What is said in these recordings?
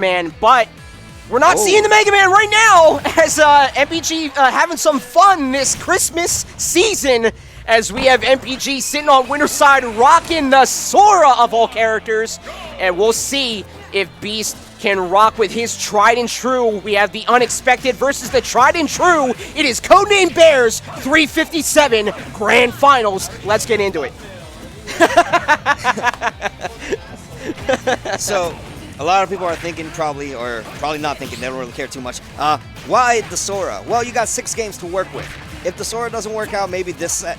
Man, but we're not seeing the Mega Man right now as MPG having some fun this Christmas season as we have MPG sitting on winner's side rocking the Sora of all characters, and we'll see if Beast can rock with his tried and true. We have the unexpected versus the tried and true. It is codenamed Bairs 357 Grand Finals. Let's get into it. So, a lot of people are thinking probably not thinking, they don't really care too much. Why the Sora? Well, you got 6 games to work with. If the Sora doesn't work out, maybe this set,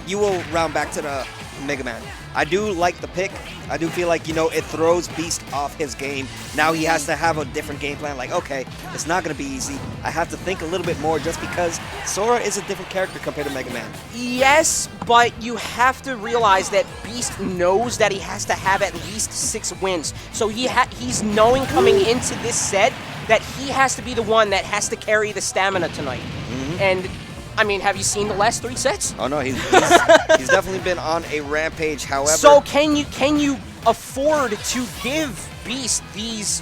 you will round back to the Mega Man. I do like the pick. I do feel like, it throws Beast off his game. Now he has to have a different game plan. Like, okay, it's not going to be easy. I have to think a little bit more just because Sora is a different character compared to Mega Man. Yes, but you have to realize that Beast knows that he has to have at least 6 wins. So he's knowing coming into this set that he has to be the one that has to carry the stamina tonight. And I mean, have you seen the last 3 sets? Oh no, he's definitely been on a rampage. However, so can you afford to give Beast these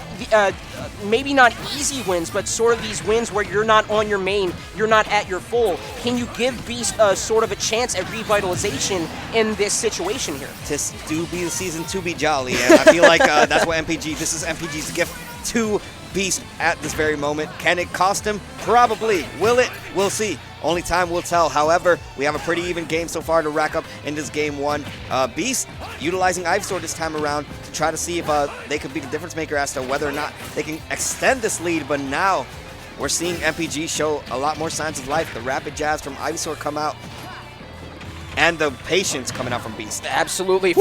maybe not easy wins, but sort of these wins where you're not on your main, you're not at your full? Can you give Beast sort of a chance at revitalization in this situation here? This do be the season to be jolly, and I feel like that's what this is MPG's gift to Beast at this very moment. Can it cost him? Probably. Will it? We'll see. Only time will tell. However, we have a pretty even game so far to rack up in this game 1. Beast utilizing Ivysaur this time around to try to see if they could be the difference maker as to whether or not they can extend this lead. But now we're seeing MPG show a lot more signs of life. The rapid jabs from Ivysaur come out, and the patience coming out from Beast. Absolutely.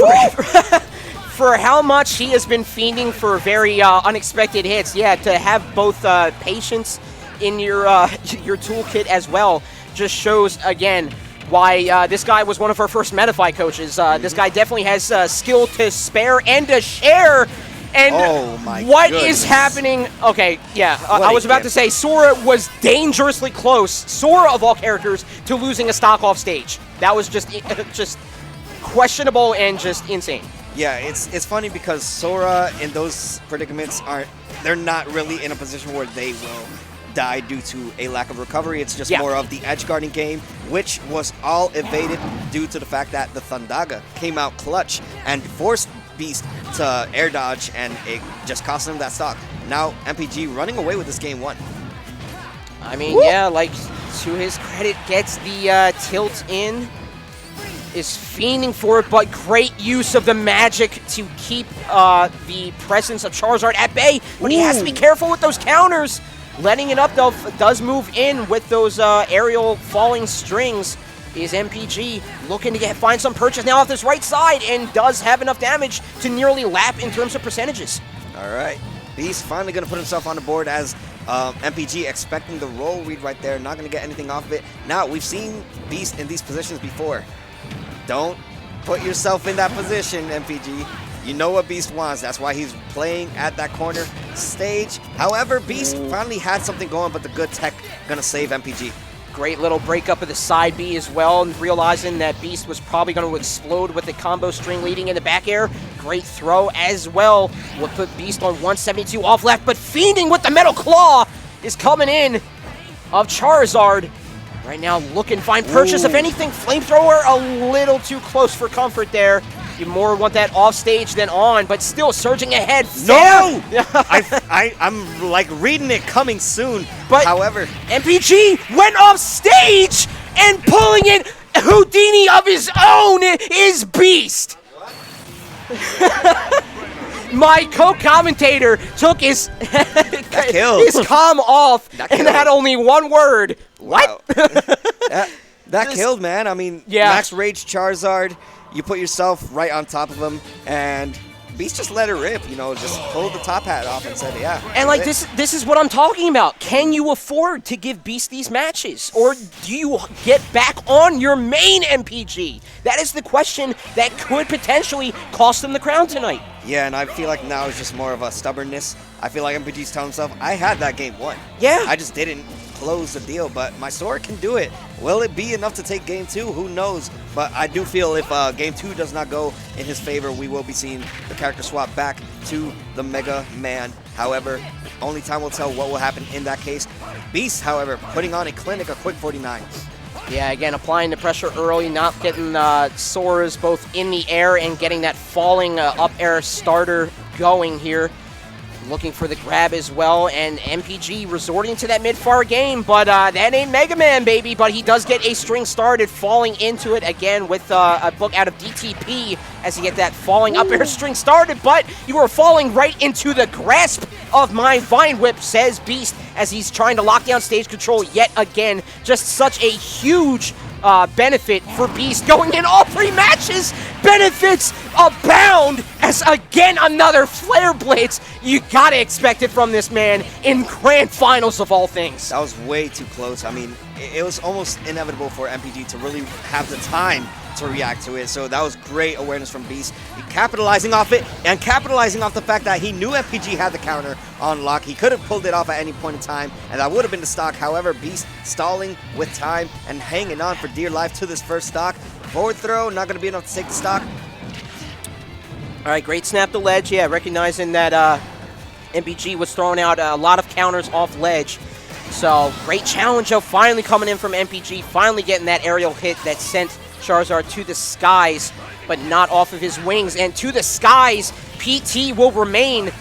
For how much he has been fiending for very unexpected hits, yeah, to have both patience in your toolkit as well just shows again why this guy was one of our first Metafy coaches. This guy definitely has skill to spare and to share. And what is happening? Okay, yeah, I was about to say Sora was dangerously close, Sora of all characters, to losing a stock off stage. That was just questionable and just insane. Yeah, it's funny because Sora in those predicaments they're not really in a position where they will die due to a lack of recovery. It's just more of the edge guarding game, which was all evaded due to the fact that the Thundaga came out clutch and forced Beast to air dodge, and it just cost him that stock. Now MPG running away with this game 1. I mean, yeah, like, to his credit, gets the tilt in, is fiending for it, but great use of the magic to keep the presence of Charizard at bay. But he has to be careful with those counters. Letting it up, though, does move in with those aerial falling strings. Is MPG looking to find some purchase now off this right side, and does have enough damage to nearly lap in terms of percentages. All right. Beast finally going to put himself on the board as MPG expecting the roll read right there, not going to get anything off of it. Now, we've seen Beast in these positions before. Don't put yourself in that position, MPG. You know what Beast wants. That's why he's playing at that corner stage. However, Beast finally had something going, but the good tech going to save MPG. Great little breakup of the side B as well, and realizing that Beast was probably going to explode with the combo string leading in the back air. Great throw as well. Will put Beast on 172 off left, but fiending with the Metal Claw is coming in of Charizard. Right now, looking fine purchase. If anything, Flamethrower a little too close for comfort there. You more want that off stage than on, but still surging ahead. No! I'm like reading it coming soon. But however, MPG went off stage and pulling in Houdini of his own is Beast. My co-commentator took his comm off and had only one word. What? Wow. that killed, man. I mean, Max Rage Charizard. You put yourself right on top of him, and Beast just let it rip, just pulled the top hat off and said, yeah. And like this is what I'm talking about. Can you afford to give Beast these matches? Or do you get back on your main MPG? That is the question that could potentially cost him the crown tonight. Yeah, and I feel like now it's just more of a stubbornness. I feel like MPG's telling himself, I had that game 1. Yeah. I just didn't close the deal, but my Sora can do it. Will it be enough to take game 2? Who knows? But I do feel if game 2 does not go in his favor, we will be seeing the character swap back to the Mega Man However, only time will tell what will happen in that case. Beast, however, putting on a clinic, a quick 49. Yeah, again, applying the pressure early, not getting Sora's both in the air and getting that falling up air starter going here. Looking for the grab as well, and MPG resorting to that mid-far game, but that ain't Mega Man, baby. But he does get a string started, falling into it again with a book out of DTP as he get that falling up air string started, but you are falling right into the grasp of my Vine Whip, says Beast, as he's trying to lock down stage control yet again. Just such a huge benefit for Beast going in all 3 matches. Benefits abound as again another Flare Blitz. You gotta expect it from this man in grand finals of all things. That was way too close. I mean, it was almost inevitable for MPG to really have the time to react to it. So that was great awareness from Beast. Capitalizing off it and capitalizing off the fact that he knew MPG had the counter on lock. He could have pulled it off at any point in time, and that would have been the stock. However, Beast stalling with time and hanging on for dear life to this first stock. Forward throw, not going to be enough to take the stock. All right, great snap to ledge. Yeah, recognizing that MPG was throwing out a lot of counters off ledge. So great challenge of finally coming in from MPG, finally getting that aerial hit that sent Charizard to the skies, but not off of his wings. And to the skies, PT will remain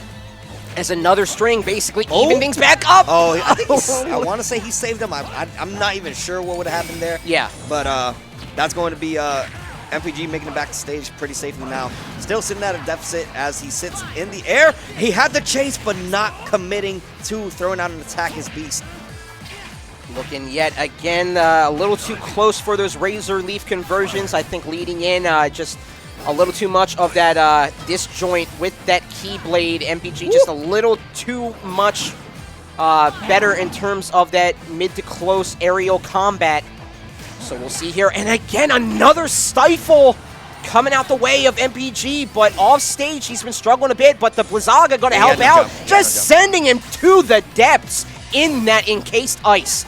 as another string, basically even things back up. Oh, I think I want to say he saved him. I'm not even sure what would have happened there. Yeah. But that's going to be MPG making it back to stage pretty safely now. Still sitting at a deficit as he sits in the air. He had the chase, but not committing to throwing out an attack as Beast. Looking yet again a little too close for those Razor Leaf conversions. I think leading in just a little too much of that disjoint with that Keyblade. MPG just a little too much better in terms of that mid to close aerial combat. So we'll see here. And again, another stifle coming out the way of MPG, but off stage he's been struggling a bit, but the Blizzaga going to help out, just sending him to the depths in that encased ice.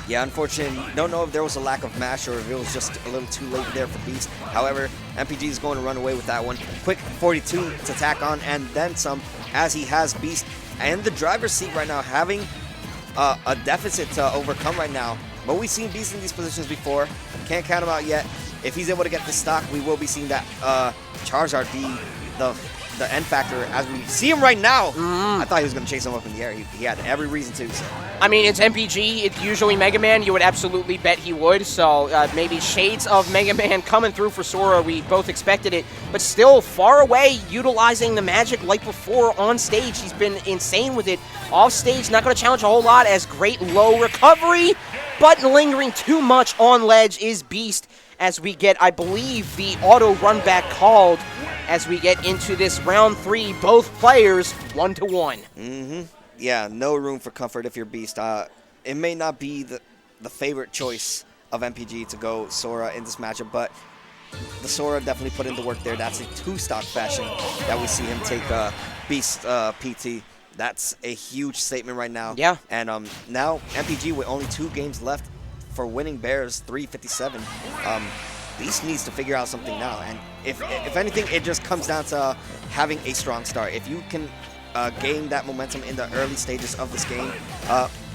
Yeah, unfortunately, don't know if there was a lack of mash or if it was just a little too late there for Beast. However, MPG is going to run away with that one. Quick 42 to tack on and then some, as he has Beast and the driver's seat right now, having a deficit to overcome right now. But we've seen Beast in these positions before. Can't count him out yet. If he's able to get the stock, we will be seeing that Charizard be the end factor as we see him right now. I thought he was going to chase him up in the air. He had every reason to. So. I mean, it's MPG. It's usually Mega Man. You would absolutely bet he would. So maybe shades of Mega Man coming through for Sora. We both expected it. But still far away, utilizing the magic like before on stage. He's been insane with it. Off stage, not going to challenge a whole lot as great low recovery. But lingering too much on ledge is Beast as we get, I believe, the auto run back called as we get into this round 3, both players 1-1. Yeah, no room for comfort if you're Beast. It may not be the favorite choice of MPG to go Sora in this matchup, but the Sora definitely put in the work there. That's a 2-stock fashion that we see him take Beast PT. That's a huge statement right now. Yeah. And now MPG with only 2 games left for winning Bairs 357. Beast needs to figure out something now, and if anything, it just comes down to having a strong start. If you can gain that momentum in the early stages of this game,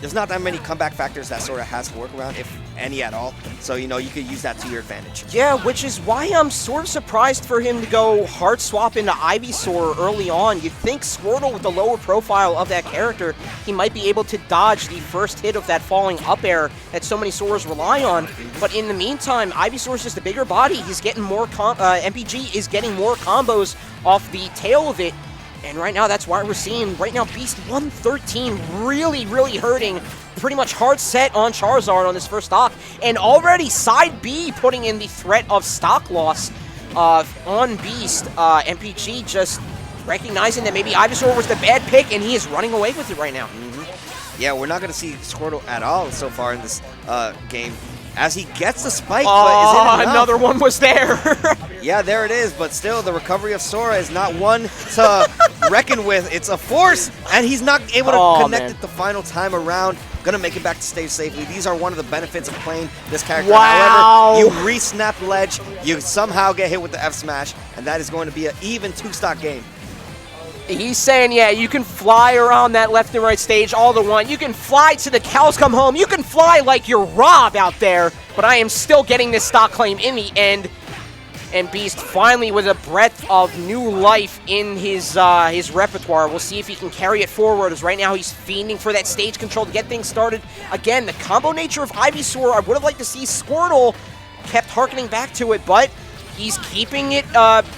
there's not that many comeback factors that Sora has to work around, if any at all. So, you know, you could use that to your advantage. Yeah, which is why I'm sort of surprised for him to go hard swap into Ivysaur early on. You'd think Squirtle, with the lower profile of that character, he might be able to dodge the first hit of that falling up air that so many Soras rely on. But in the meantime, Ivysaur's just a bigger body. He's getting more, MPG is getting more combos off the tail of it. And right now, that's why we're seeing, right now, Beast 113 really, really hurting. Pretty much hard set on Charizard on this first stock. And already side B putting in the threat of stock loss on Beast. MPG just recognizing that maybe Ivysaur was the bad pick, and he is running away with it right now. Yeah, we're not going to see Squirtle at all so far in this game. As he gets the spike, but is it enough? Another one was there. Yeah, there it is, but still, the recovery of Sora is not one to reckon with. It's a force, and he's not able to connect it the final time around. Gonna make it back to stage safely. These are one of the benefits of playing this character. Wow. However, you re-snap ledge, you somehow get hit with the F smash, and that is going to be an even 2-stock game. He's saying, yeah, you can fly around that left and right stage all the one. You can fly to the cows come home. You can fly like you're Rob out there, but I am still getting this stock claim in the end. And Beast finally with a breath of new life in his repertoire. We'll see if he can carry it forward, as right now he's fiending for that stage control to get things started. Again, the combo nature of Ivysaur, I would have liked to see Squirtle kept harkening back to it, but he's keeping it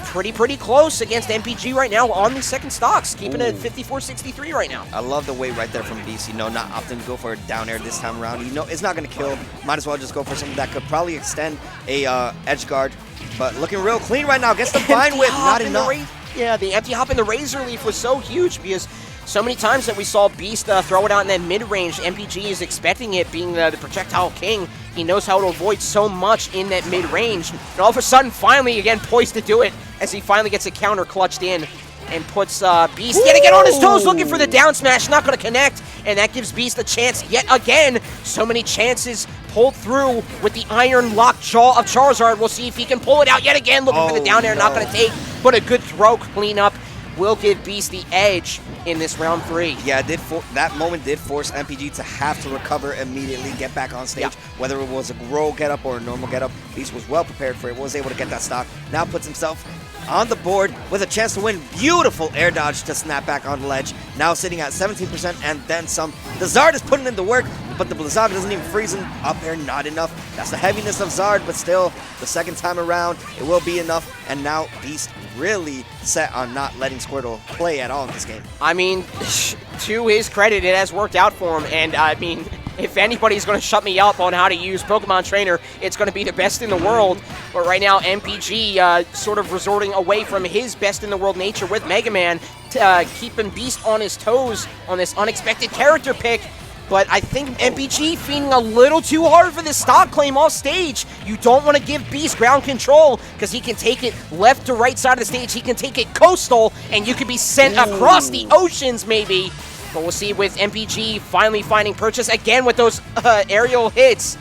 pretty close against MPG right now on the second stocks, keeping it at 54-63 right now. I love the way right there from Beast, not opting to go for a down air this time around. It's not going to kill. Might as well just go for something that could probably extend a edge guard. But looking real clean right now. Gets the Vine Whip, not enough. Yeah, the empty hop in the Razor Leaf was so huge because so many times that we saw Beast throw it out in that mid-range, MPG is expecting it, being the projectile king. He knows how to avoid so much in that mid-range. And all of a sudden, finally, again, poised to do it as he finally gets a counter clutched in and puts Beast yet again on his toes, looking for the down smash, not going to connect. And that gives Beast a chance yet again. So many chances pulled through with the iron locked jaw of Charizard. We'll see if he can pull it out yet again, looking for the down air, not going to take, but a good throw cleanup will give Beast the edge in this round 3. Yeah, that moment did force MPG to have to recover immediately, get back on stage. Whether it was a roll getup or a normal getup, Beast was well prepared for it, was able to get that stock. Now puts himself on the board with a chance to win. Beautiful air dodge to snap back on the ledge. Now sitting at 17% and then some. The Zard is putting in the work, but the Blizzaga doesn't even freeze him. Up air, not enough. That's the heaviness of Zard, but still, the second time around, it will be enough. And now Beast really set on not letting Squirtle play at all in this game. I mean, to his credit, it has worked out for him. And I mean, if anybody's going to shut me up on how to use Pokemon Trainer, it's going to be the best in the world. But right now, MPG sort of resorting away from his best in the world nature with Mega Man to keeping Beast on his toes on this unexpected character pick. But I think MPG feeding a little too hard for this stock claim off stage. You don't want to give Beast ground control because he can take it left to right side of the stage. He can take it coastal, and you could be sent across the oceans maybe. But we'll see with MPG finally finding purchase again with those aerial hits.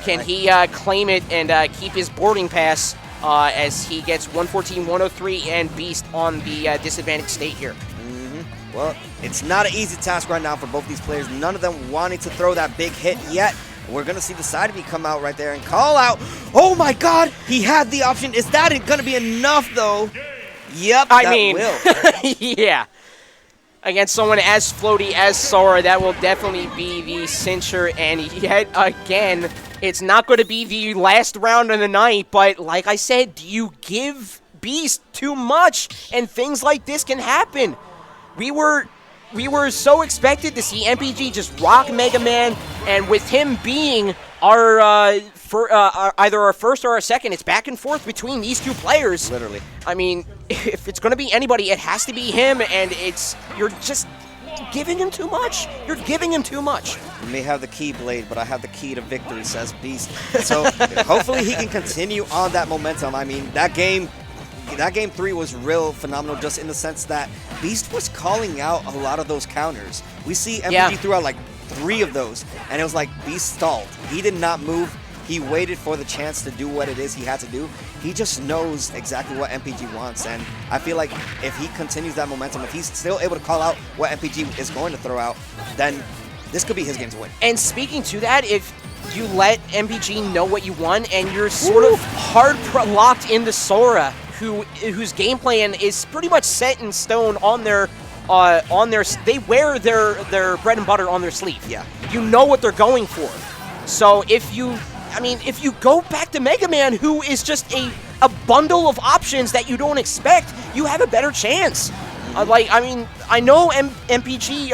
Can he claim it and keep his boarding pass as he gets 114-103 and Beast on the disadvantaged state here? Well, it's not an easy task right now for both these players. None of them wanting to throw that big hit yet. We're going to see the side B come out right there and call out. Oh my god, he had the option. Is that going to be enough though? Yep, I mean, will. Yeah. Against someone as floaty as Sora, that will definitely be the cincher. And yet again, it's not going to be the last round of the night. But like I said, do you give Beast too much? And things like this can happen. We were so expected to see MPG just rock Mega Man, and with him being our either our first or our second, it's back and forth between these two players. Literally. I mean, if it's going to be anybody, it has to be him, and you're just giving him too much. You're giving him too much. You may have the Keyblade, but I have the key to victory, says Beast. So hopefully he can continue on that momentum. I mean, that game 3 was real phenomenal, just in the sense that Beast was calling out a lot of those counters. We see MPG threw out like 3 of those, and it was like Beast stalled. He did not move. He waited for the chance to do what it is he had to do. He just knows exactly what MPG wants, and I feel like if he continues that momentum, if he's still able to call out what MPG is going to throw out, then this could be his game to win. And speaking to that, if you let MPG know what you want, and you're sort of hard locked into Sora, whose game plan is pretty much set in stone on their they wear their bread and butter on their sleeve. Yeah. You know what they're going for. So if you go back to Mega Man, who is just a bundle of options that you don't expect, you have a better chance. I know MPG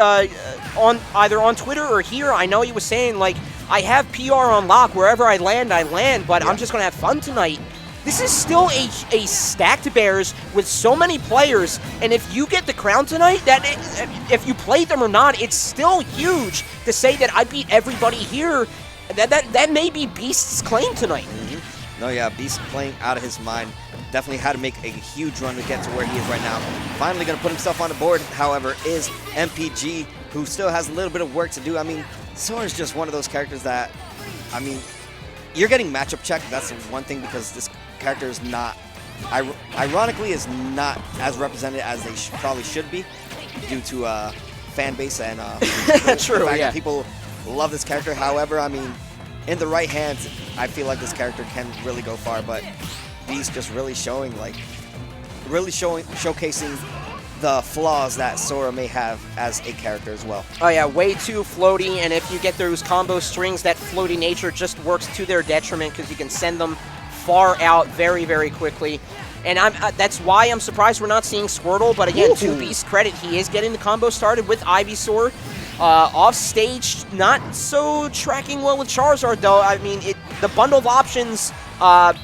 on either on Twitter or here, I know he was saying, like, I have PR on lock. Wherever I land, but I'm just going to have fun tonight. This is still a stacked Bairs with so many players, and if you get the crown tonight, if you played them or not, it's still huge to say that I beat everybody here. That may be Beast's claim tonight. No, yeah, Beast playing out of his mind. Definitely had to make a huge run to get to where he is right now. Finally going to put himself on the board, however, is MPG, who still has a little bit of work to do. I mean, Sora's just one of those characters that, I mean, you're getting matchup checked. That's one thing, because this character is not ironically is not as represented as they probably should be due to fan base and True, the fact yeah. that people love this character. However, I mean, in the right hands, I feel like this character can really go far, but Beast just really showcasing the flaws that Sora may have as a character as well. Oh yeah, way too floaty, and if you get those combo strings, that floaty nature just works to their detriment because you can send them far out very, very quickly. And that's why I'm surprised we're not seeing Squirtle, but again, to Beast's credit, he is getting the combo started with Ivysaur. Off stage, not so tracking well with Charizard though. I mean, the bundle of options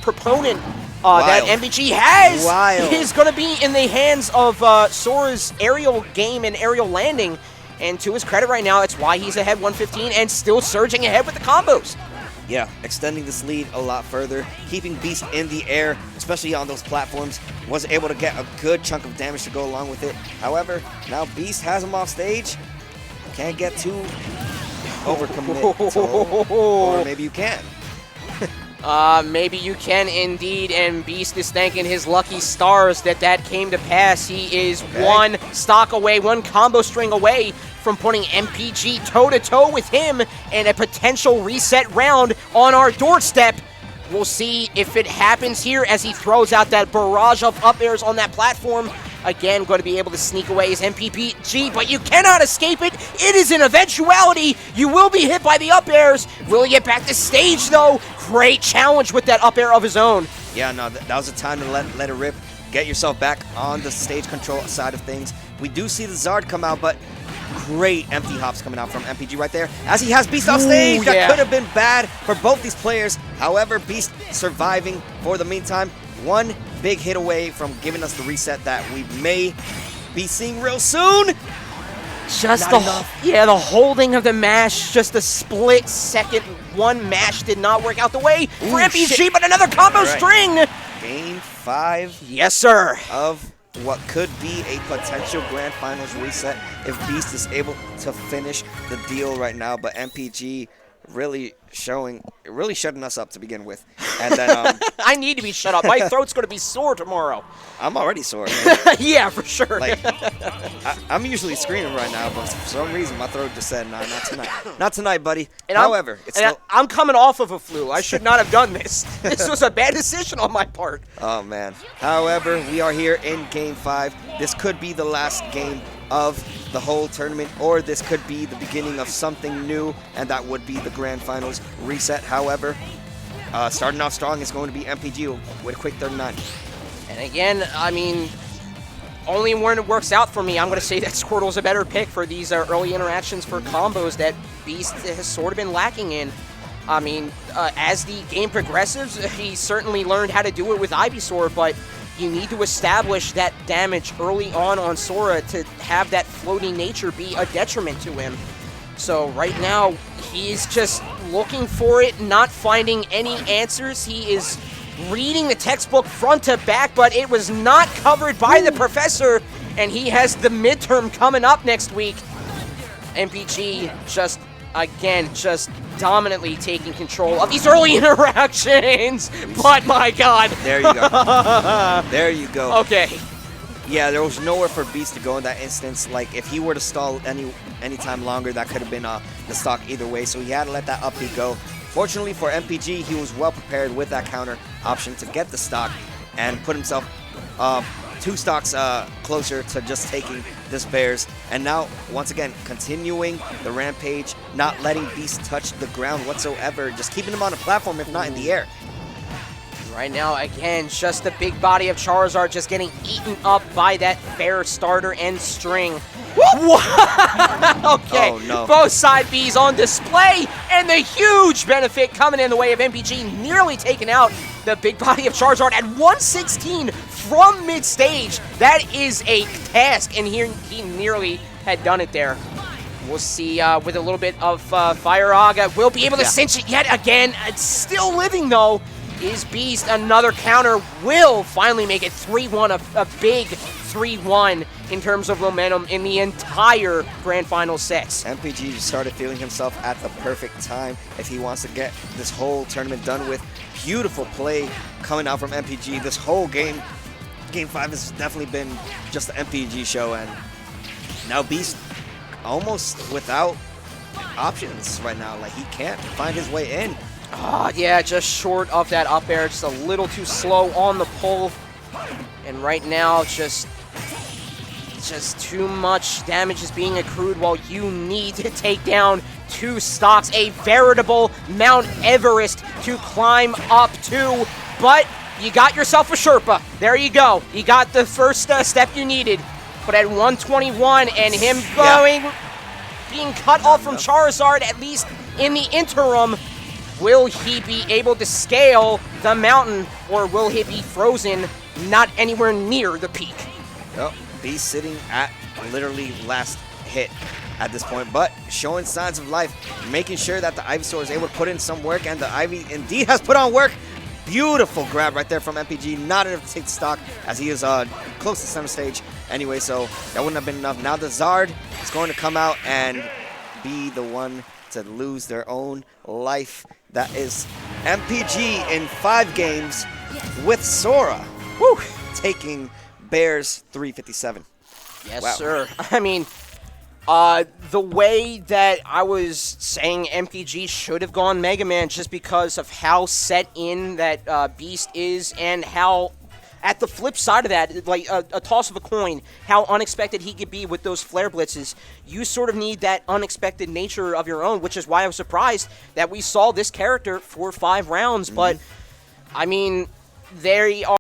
proponent that MPG has is going to be in the hands of Sora's aerial game and aerial landing. And to his credit right now, it's why he's ahead 115 and still surging ahead with the combos. Yeah, extending this lead a lot further, keeping Beast in the air, especially on those platforms, was able to get a good chunk of damage to go along with it. However, now Beast has him off stage. Can't get too overcommit, or maybe you can. Maybe you can indeed, and Beast is thanking his lucky stars that came to pass. He is one stock away, one combo string away from putting MPG toe-to-toe with him and a potential reset round on our doorstep. We'll see if it happens here as he throws out that barrage of up airs on that platform. Again, going to be able to sneak away his MPG, but you cannot escape it. It is an eventuality. You will be hit by the up airs. Will he get back to stage, though? Great challenge with that up air of his own. Yeah, no, that was a time to let it rip. Get yourself back on the stage control side of things. We do see the Zard come out, but great empty hops coming out from MPG right there. As he has Beast off stage, that could have been bad for both these players. However, Beast surviving for the meantime. One big hit away from giving us the reset that we may be seeing real soon. Just the holding of the mash, just a split second. One mash did not work out the way for MPG, but another combo string. Game 5. Yes, sir. Of what could be a potential Grand Finals reset if Beast is able to finish the deal right now. But MPG really shutting us up to begin with. And then I need to be shut up. My throat's going to be sore tomorrow. I'm already sore, man. Yeah, for sure. Like, I'm usually screaming right now, but for some reason my throat just said, nah, not tonight. Not tonight, buddy. And However, I'm coming off of a flu. I should not have done this. This was a bad decision on my part. Oh, man. However, we are here in Game 5. This could be the last game of the whole tournament, or this could be the beginning of something new, and that would be the Grand Finals reset. However, starting off strong is going to be MPG with a quick 39. And again, I mean, only when it works out for me, I'm going to say that Squirtle's a better pick for these early interactions for combos that Beast has sort of been lacking in. I mean, as the game progresses, he certainly learned how to do it with Ivysaur, but you need to establish that damage early on Sora to have that floating nature be a detriment to him. So right now, he's just looking for it, not finding any answers. He is reading the textbook front to back, but it was not covered by the professor, and he has the midterm coming up next week. MPG just dominantly taking control of these early interactions. But my God. There you go. There you go. Okay. Yeah, there was nowhere for Beast to go in that instance. Like, if he were to stall any time longer, that could have been the stock either way. So he had to let that up B go. Fortunately for MPG, he was well prepared with that counter option to get the stock and put himself 2 stocks closer to just taking this Bairs. And now, once again, continuing the rampage, not letting Beast touch the ground whatsoever, just keeping him on the platform, if not in the air. Right now, again, just the big body of Charizard just getting eaten up by that Bair starter and string. Okay, oh, no. Both side Bs on display, and the huge benefit coming in the way of MPG, nearly taking out the big body of Charizard at 116 from mid-stage. That is a task, and he nearly had done it there. We'll see with a little bit of Fire Aga, we'll be able to cinch it yet again. It's still living, though. is Beast. Another counter will finally make it 3-1, a big 3-1 in terms of momentum in the entire Grand Final sets. MPG just started feeling himself at the perfect time if he wants to get this whole tournament done with. Beautiful play coming out from MPG. This whole game, Game 5 has definitely been just the MPG show, and now Beast almost without options right now. Like, he can't find his way in. Yeah, just short of that up air, just a little too slow on the pull. And right now, just too much damage is being accrued while you need to take down 2 stocks. A veritable Mount Everest to climb up to, but you got yourself a Sherpa. There you go. You got the first step you needed. But at 121 and him being cut off from Charizard, at least in the interim, will he be able to scale the mountain, or will he be frozen not anywhere near the peak? Yep, Beast sitting at literally last hit at this point, but showing signs of life, making sure that the Ivysaur is able to put in some work, and the Ivy indeed has put on work. Beautiful grab right there from MPG, not enough to take the stock as he is close to center stage anyway, so that wouldn't have been enough. Now the Zard is going to come out and be the one to lose their own life. That is MPG in 5 games with Sora. Woo! Taking Bairs 357. Yes, wow. sir. I mean, the way that I was saying MPG should have gone Mega Man just because of how set in that Beast is, and how, at the flip side of that, like a toss of a coin, how unexpected he could be with those flare blitzes. You sort of need that unexpected nature of your own, which is why I was surprised that we saw this character for 5 rounds. But, I mean, there you are.